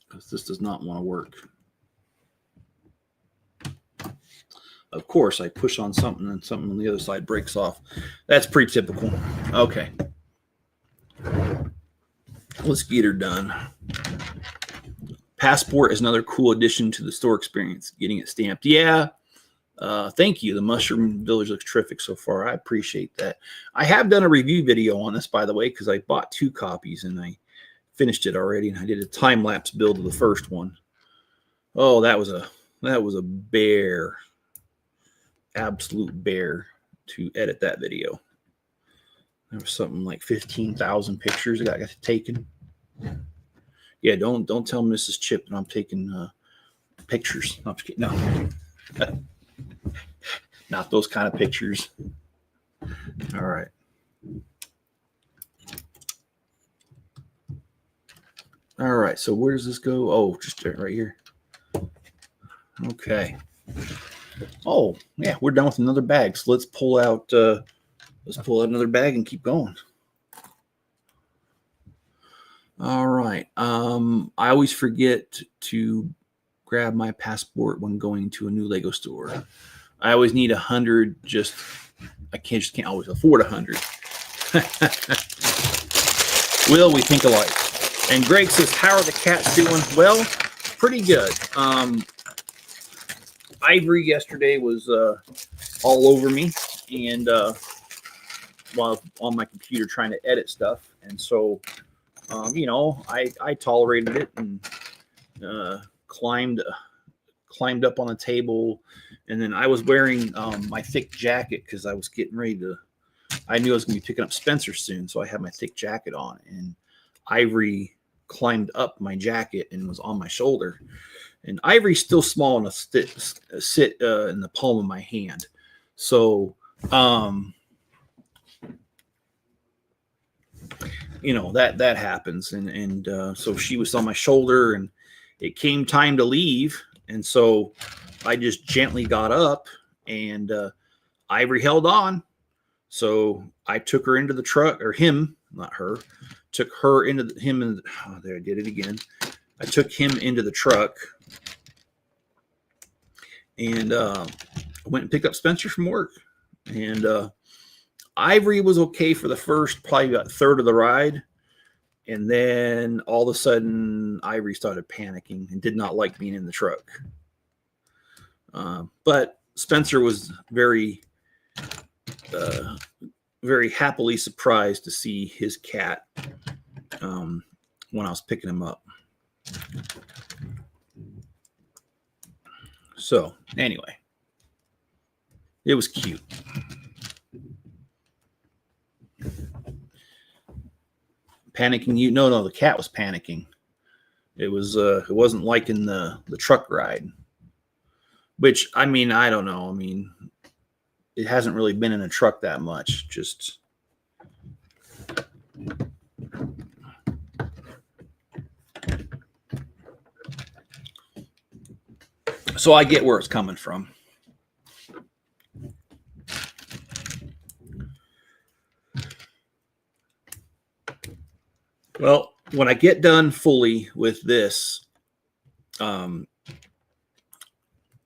Speaker 1: because this does not want to work. Of course, I push on something and something on the other side breaks off. That's pretty typical. Okay. Let's get her done. Passport is another cool addition to the store experience, getting it stamped. Yeah. Thank you. The Mushroom Village looks terrific so far. I appreciate that. I have done a review video on this, by the way, because I bought 2 copies and I finished it already, and I did a time-lapse build of the first one. Oh, that was a bear. Absolute bear to edit that video. There was something like 15,000 pictures that got taken. Yeah, don't tell Mrs. Chip that I'm taking pictures. No, I'm just kidding. No. Not those kind of pictures. All right. All right, so where does this go? Oh, just right here. Okay. Oh, yeah, we're done with another bag. So let's pull out another bag and keep going. All right. I always forget to grab my passport when going to a new Lego store. I always need 100. I can't always afford 100. Will, we think alike. And Greg says, how are the cats doing? Well, pretty good. Ivory yesterday was all over me, and while on my computer trying to edit stuff, and so I tolerated it and climbed up on a table, and then I was wearing my thick jacket because I was getting ready to. I knew I was going to be picking up Spencer soon, so I had my thick jacket on, and Ivory climbed up my jacket and was on my shoulder. And Ivory's still small enough to sit in the palm of my hand. So, that happens. And so she was on my shoulder, and it came time to leave. And so I just gently got up, and Ivory held on. So I took her into the truck, or him, not her, took her into him. And there, I did it again. I took him into the truck and went and picked up Spencer from work. And Ivory was okay for the first probably about third of the ride. And then all of a sudden, Ivory started panicking and did not like being in the truck. But Spencer was very, very happily surprised to see his cat when I was picking him up. So anyway, it was cute. Panicking you? No, the cat was panicking. It wasn't liking the truck ride. Which, I mean, I don't know. I mean, it hasn't really been in a truck that much. Just so I get where it's coming from. Well, when I get done fully with this,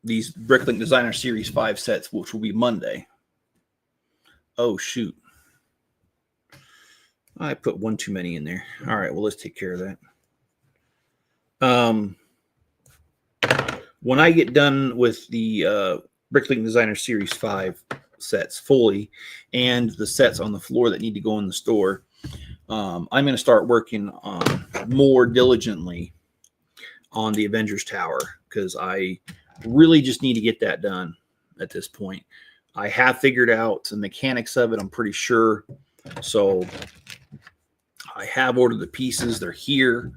Speaker 1: these Bricklink Designer Series 5 sets, which will be Monday. Oh, shoot. I put one too many in there. All right, well, let's take care of that. When I get done with the Bricklink Designer Series 5 sets fully and the sets on the floor that need to go in the store, I'm going to start working more diligently on the Avengers Tower because I really just need to get that done at this point. I have figured out the mechanics of it, I'm pretty sure. So I have ordered the pieces. They're here.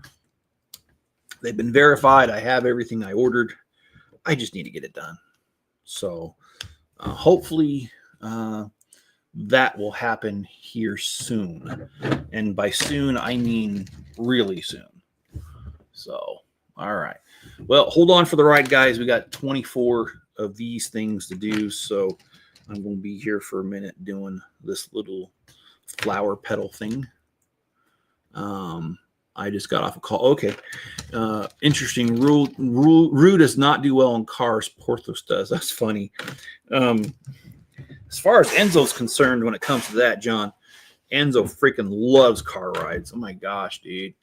Speaker 1: They've been verified. I have everything I ordered. I just need to get it done. So hopefully that will happen here soon. And by soon, I mean really soon. So, all right. Well, hold on for the ride, guys. We got 24 of these things to do. So I'm going to be here for a minute doing this little flower petal thing. I just got off a call. Okay. Interesting. Rue does not do well in cars. Porthos does. That's funny. As far as Enzo's concerned, when it comes to that, John, Enzo freaking loves car rides. Oh my gosh, dude.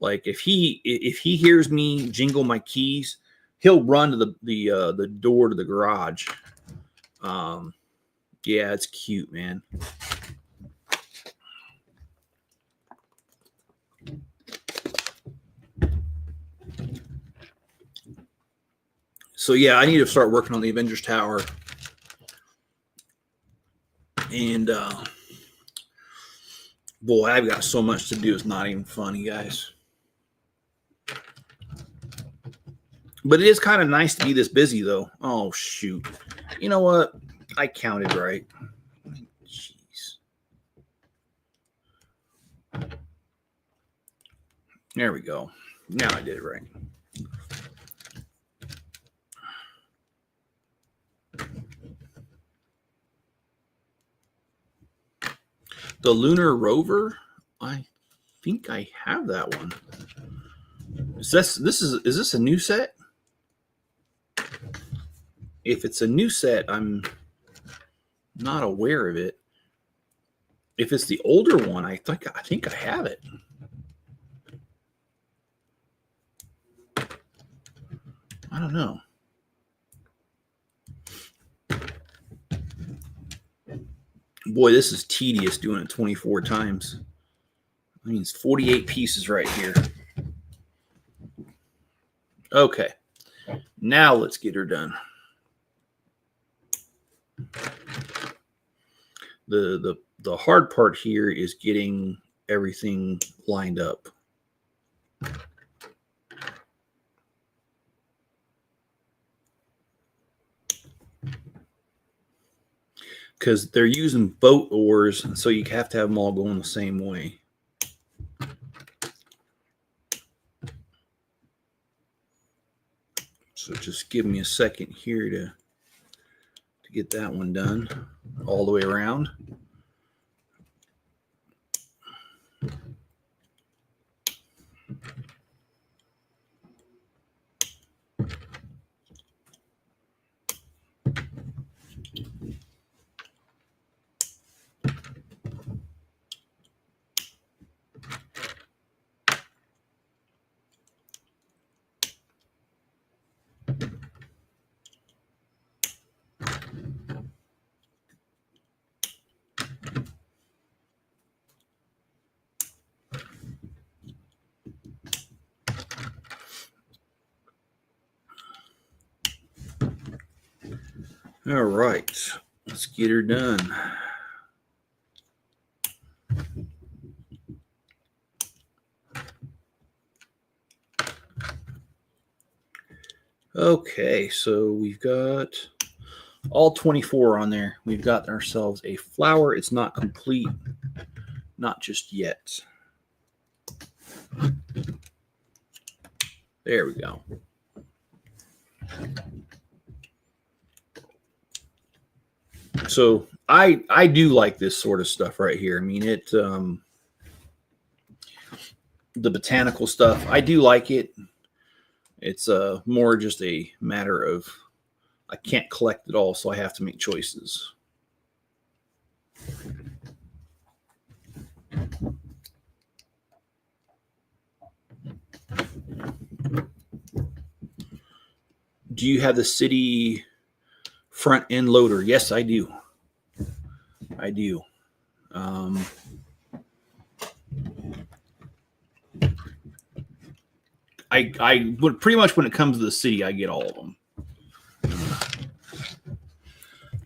Speaker 1: Like if he hears me jingle my keys, he'll run to the door to the garage. Yeah, it's cute, man. So yeah, I need to start working on the Avengers Tower. And boy, I've got so much to do. It's not even funny, guys. But it is kind of nice to be this busy, though. Oh, shoot. You know what? I counted right. Jeez. There we go. Now I did it right. The Lunar Rover? I think I have that one. Is this a new set? If it's a new set, I'm not aware of it. If it's the older one, I think I have it. I don't know. Boy, this is tedious doing it 24 times. I mean, it's 48 pieces right here. Okay. Now let's get her done. The hard part here is getting everything lined up. Because they're using boat oars, so you have to have them all going the same way. So just give me a second here to get that one done all the way around. All right, let's get her done. Okay, so we've got all 24 on there. We've got ourselves a flower. It's not complete, not just yet. There we go. So I do like this sort of stuff right here. I mean, the botanical stuff, I do like it. It's more just a matter of I can't collect it all, so I have to make choices. Do you have the city front end loader? Yes, I do. I do. I would pretty much, when it comes to the city, I get all of them.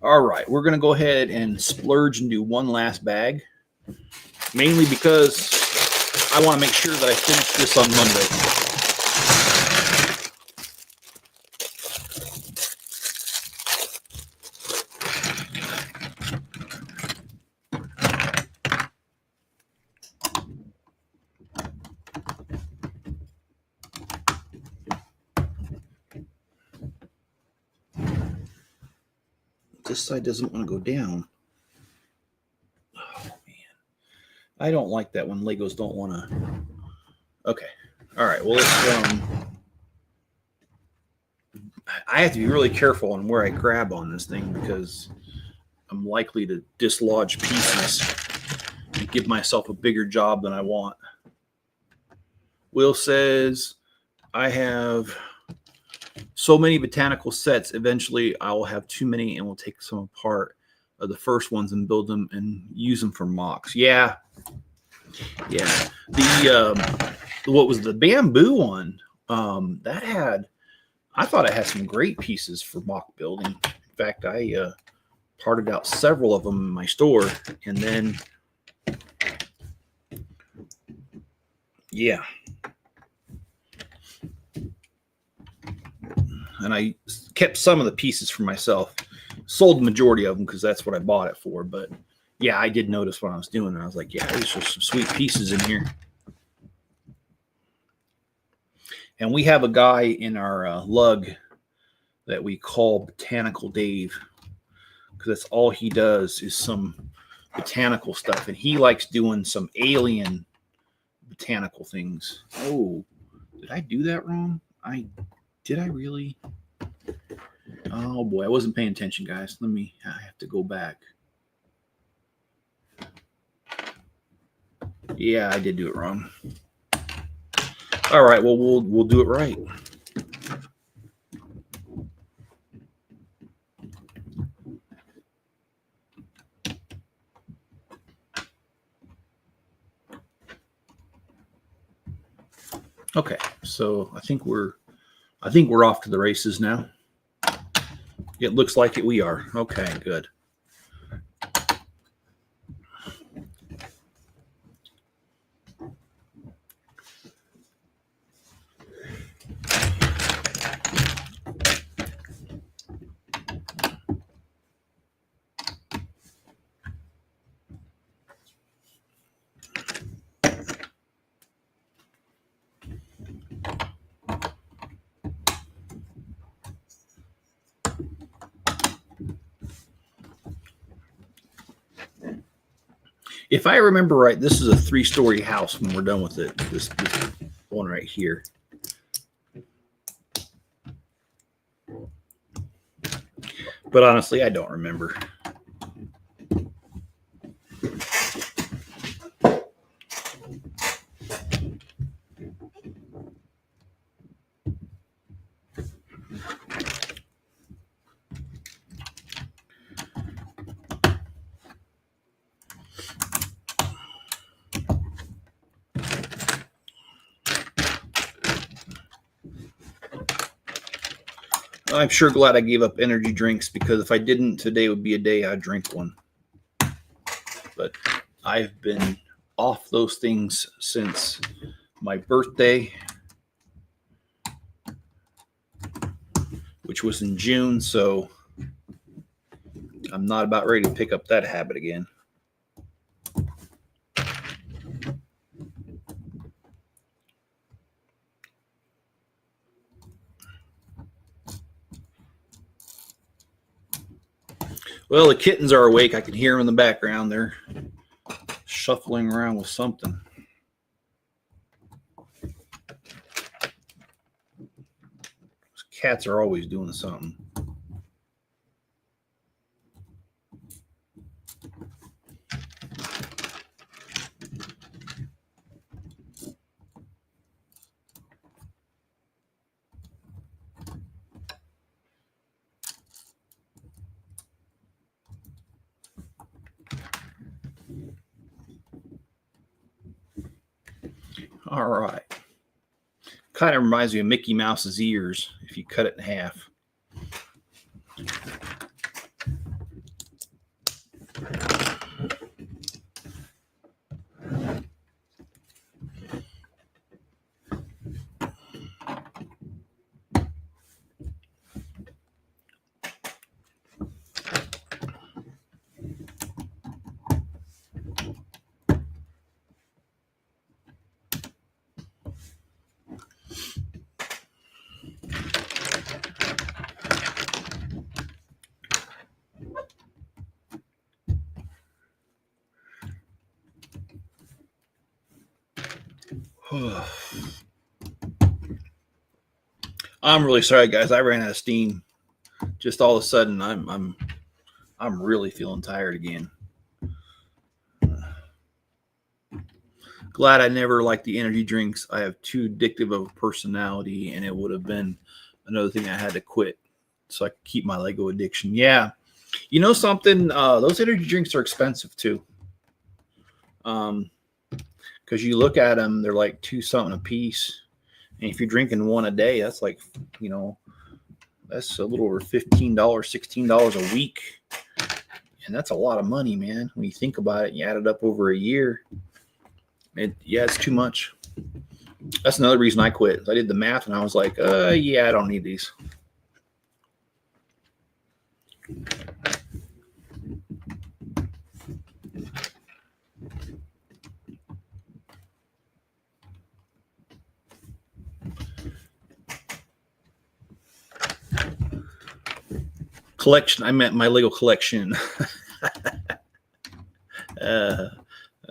Speaker 1: All right, we're going to go ahead and splurge and do one last bag, mainly because I want to make sure that I finish this on Monday. this side doesn't want to go down. Oh, man. I don't like that when Legos don't want to. Okay. All right. Well, let's, I have to be really careful on where I grab on this thing because I'm likely to dislodge pieces and give myself a bigger job than I want. Will says, I have so many botanical sets. Eventually, I will have too many and will take some apart of the first ones and build them and use them for mocks. Yeah. Yeah. What was the bamboo one? That had, I thought it had some great pieces for mock building. In fact, I parted out several of them in my store, and then, yeah. And I kept some of the pieces for myself. Sold the majority of them because that's what I bought it for. But yeah, I did notice what I was doing, and I was like, yeah, there's just some sweet pieces in here. And we have a guy in our lug that we call Botanical Dave, because that's all he does is some botanical stuff, and he likes doing some alien botanical things. Oh, did I do that wrong? Did I really? Oh boy, I wasn't paying attention, guys. I have to go back. Yeah, I did do it wrong. All right, well, we'll do it right. Okay, so I think we're off to the races now. It looks like it. We are. Okay, good. If I remember right, this is a 3-story house when we're done with it. This one right here. But honestly, I don't remember. I'm sure glad I gave up energy drinks, because if I didn't, today would be a day I'd drink one. But I've been off those things since my birthday, which was in June, so I'm not about ready to pick up that habit again. Well, the kittens are awake. I can hear them in the background. They're shuffling around with something. Cats are always doing something. All right. Kind of reminds me of Mickey Mouse's ears if you cut it in half. I'm really sorry, guys. I ran out of steam. Just all of a sudden, I'm really feeling tired again. Glad I never liked the energy drinks. I have too addictive of a personality, and it would have been another thing I had to quit so I could keep my Lego addiction. Yeah. You know something? Those energy drinks are expensive too. Because you look at them, they're like $2 something a piece. And if you're drinking one a day, that's like, that's a little over $15, $16 a week. And that's a lot of money, man. When you think about it, you add it up over a year. It's too much. That's another reason I quit. I did the math and I was like, yeah, I don't need these. Collection. I meant my Lego collection.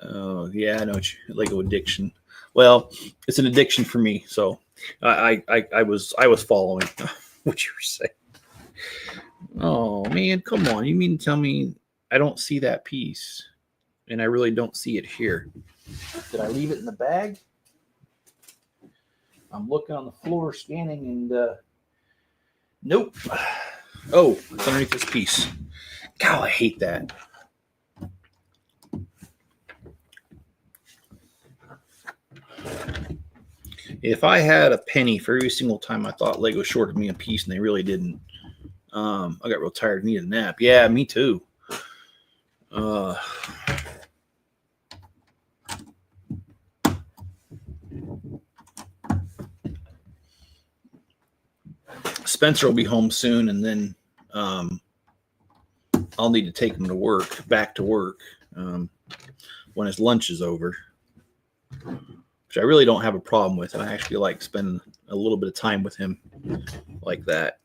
Speaker 1: Oh yeah, I know Lego addiction. Well, it's an addiction for me. So I was following what you were saying. Oh man, come on! You mean to tell me I don't see that piece, and I really don't see it here? Did I leave it in the bag? I'm looking on the floor, scanning, and nope. Oh, it's underneath this piece. God, I hate that. If I had a penny for every single time I thought Lego shorted me a piece and they really didn't, I got real tired and needed a nap. Yeah, me too. Spencer will be home soon, and then I'll need to take him back to work when his lunch is over, which I really don't have a problem with. And I actually like spending a little bit of time with him like that.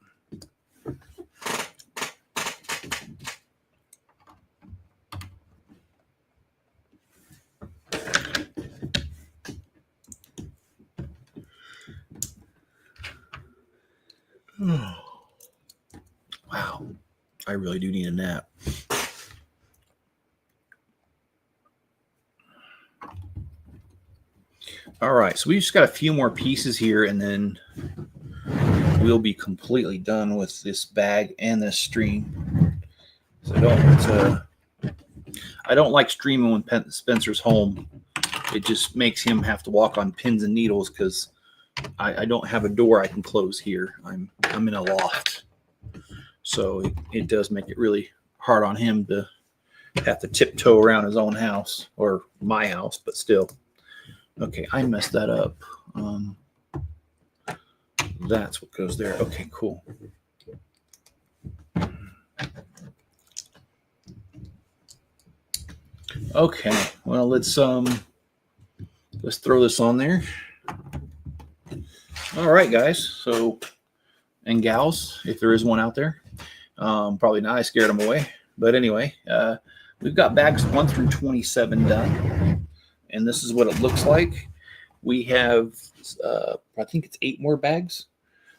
Speaker 1: Wow, I really do need a nap. All right, so we just got a few more pieces here, and then we'll be completely done with this bag and this stream. So I don't like streaming when Spencer's home. It just makes him have to walk on pins and needles because I don't have a door I can close here. I'm in a loft. So it does make it really hard on him to have to tiptoe around his own house, or my house, but still. Okay, I messed that up. That's what goes there. Okay, cool. Okay, well, let's throw this on there. All right, guys. So, and gals, if there is one out there, probably not. I scared them away. But anyway, we've got bags 1 through 27 done, and this is what it looks like. We have, I think it's 8 more bags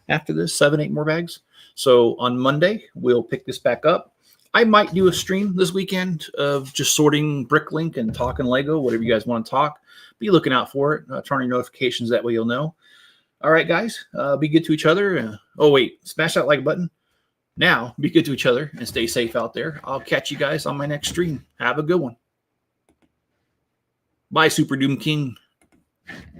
Speaker 1: after this, 7, 8 more bags. So on Monday, we'll pick this back up. I might do a stream this weekend of just sorting Bricklink and talking Lego, whatever you guys want to talk. Be looking out for it. Turn on your notifications. That way you'll know. All right, guys. Be good to each other. Oh, wait. Smash that like button. Now, be good to each other and stay safe out there. I'll catch you guys on my next stream. Have a good one. Bye, Super Doom King.